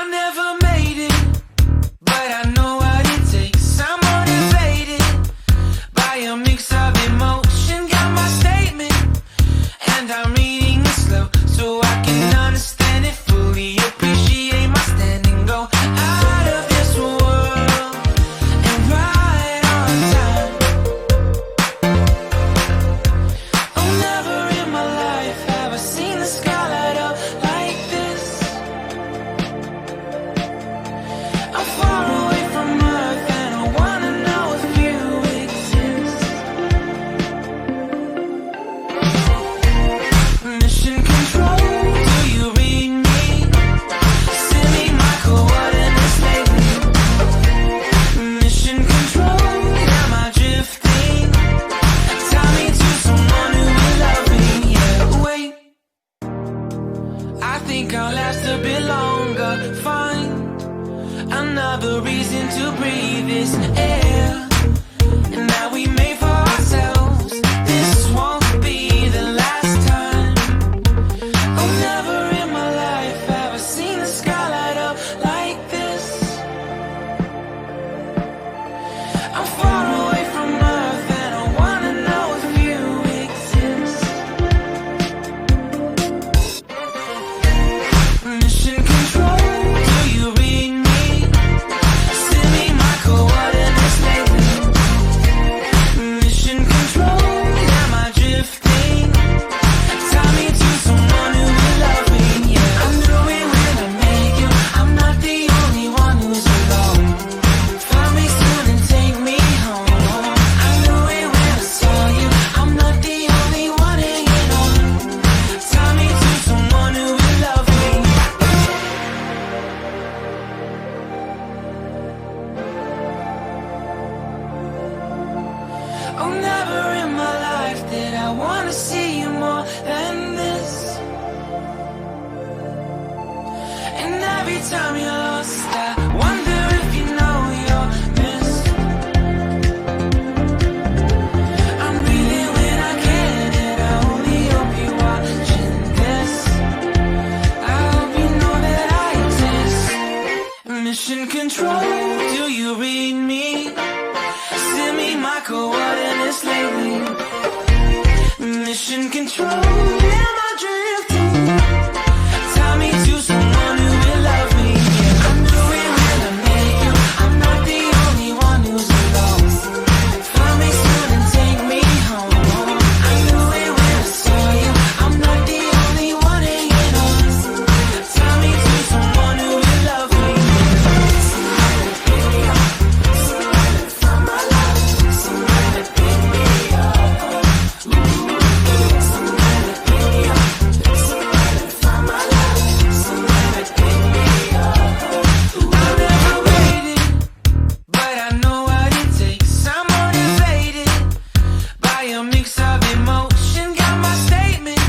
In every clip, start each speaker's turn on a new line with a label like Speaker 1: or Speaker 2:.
Speaker 1: I never made it, but I know what it takes. I'm motivated by a mix of emotion. Got my statement, and I'm reading it slow so I can understand it fully. Appreciate my standing, go out of this world and right on time. Oh, never in my life have I seen the sky light up like this. I'm far away from Earth and I wanna know if you exist. Mission control, do you read me? Send me my coordinates lately. Mission control, am I drifting? Tie me to someone who will love me. Yeah, wait, I think I'll last a bit longer. Find another reason to breathe this air, and that we made for ourselves. This won't be the last time. Oh, never in my life have I seen the sky light up like this. I'm far away from Earth and I wanna know if you exist. Mission control, do you read me? Send me my coordinates lately. Mission control, am I drifting? Tie me to someone who will love me. Yeah, I knew it when I met you. I'm not the only one who's alone. Find me soon and take me home. I knew it when I saw you. I'm not the only one hanging on. Tie me to someone who will love me. Oh, never in my life did I want to see you more than this. And every time you're lost, I wonder if you know you're missed. I'm breathing when I can, and I only hope you're watching this. I hope you know that I exist. Mission control, do you read me? Send me my coordinates lately. Mission control, am I drifting? Tie me to someone who will love me. Yeah, I knew it when I met you. I'm not the only one who's alone. Find me soon and take me home. I knew it when I saw you. I'm not the only one hanging on. Tie me to someone who will love me. Somebody pick me up. Somebody from my life. Somebody pick me up. Somebody pick me up. Somebody from my life. Somebody pick me up. I never waited, but I know what it takes. I'm motivated by a mix of emotion. Got my statement,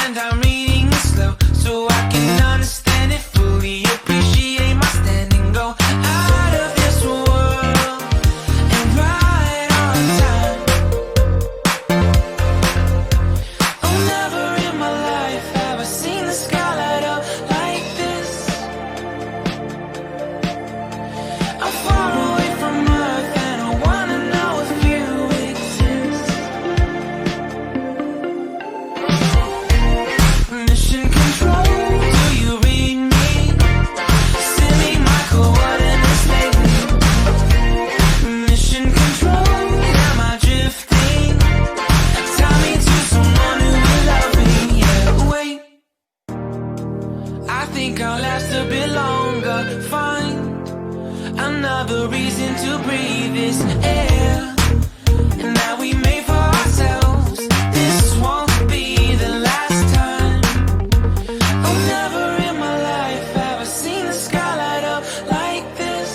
Speaker 1: and I'm reading it slow so I can understand it fully. Appreciate my standing, go out of this world and right on time. Oh, never in my life have I seen the sky light up like this. I'm far away from Earth and I wanna know if you exist. Mission control, do you read me? Send me my coordinates lately. Mission control, am I drifting? Tie me to someone who will love me. Yeah, wait, I think I'll last a bit longer. Find another reason to breathe this air, and that we made for ourselves. This won't be the last time. Oh, never in my life have I seen the sky light up like this.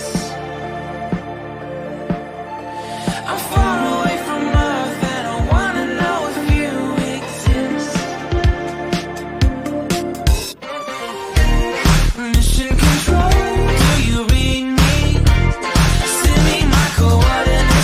Speaker 1: I'm far away from Earth and I wanna know if you exist. Mission control, do you read me? Send me my coordinates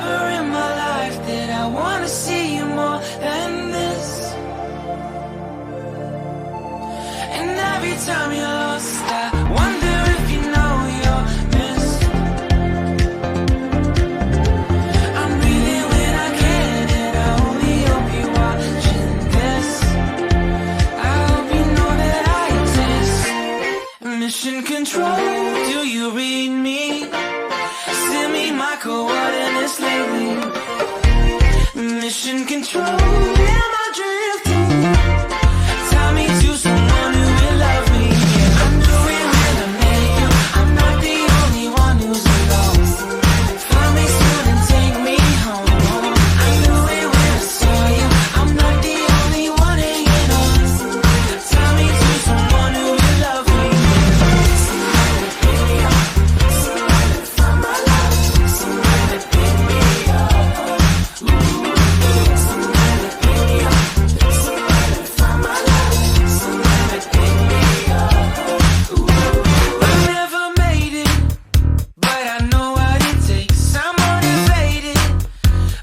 Speaker 1: never in my life did I wanna see you more than this. And every time you're lost, I wonder if you know you're missed. I'm breathing when I can, and I only hope you're watching this. I hope you know that I exist. Mission control, do you read me? Send me my coordinates lately. Mission control, am I drifting? Tie me to someone who will love me. Yeah, I knew it when I met you. I'm not the only one who's alone. Find me soon and take me home. I knew it when I saw you. I'm not the only one hanging on. Tie me to someone who will love me. Somebody pick me up. Somebody find my love. Somebody pick me up. Somebody pick me up. Somebody find my love. Somebody pick me up. I never made it, but I know what it takes. I'm motivated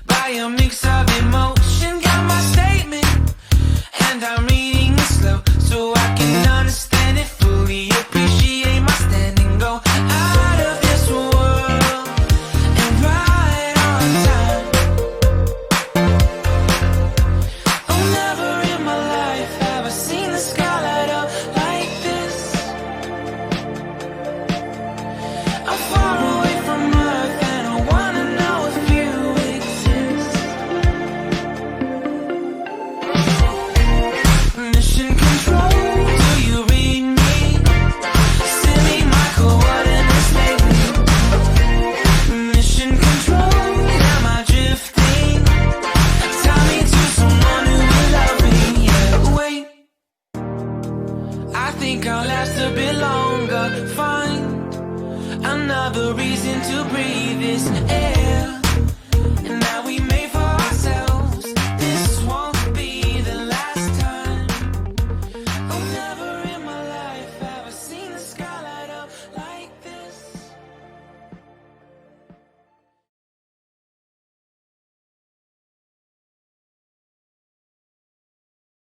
Speaker 1: by a mix of emotion. Got my statement, and I'm reading it slow so I can understand it fully. Appreciate my standing, go out of this world and right on time. Oh, never in my life have I seen the sky light up like this. I'm far away from Earth and I wanna know if you exist. Mission control, do you read me? Send me my coordinates lately. Mission control, am I drifting? Tie me to someone who will love me. Yeah, wait, I think I'll last a bit longer. Find another reason to breathe this air.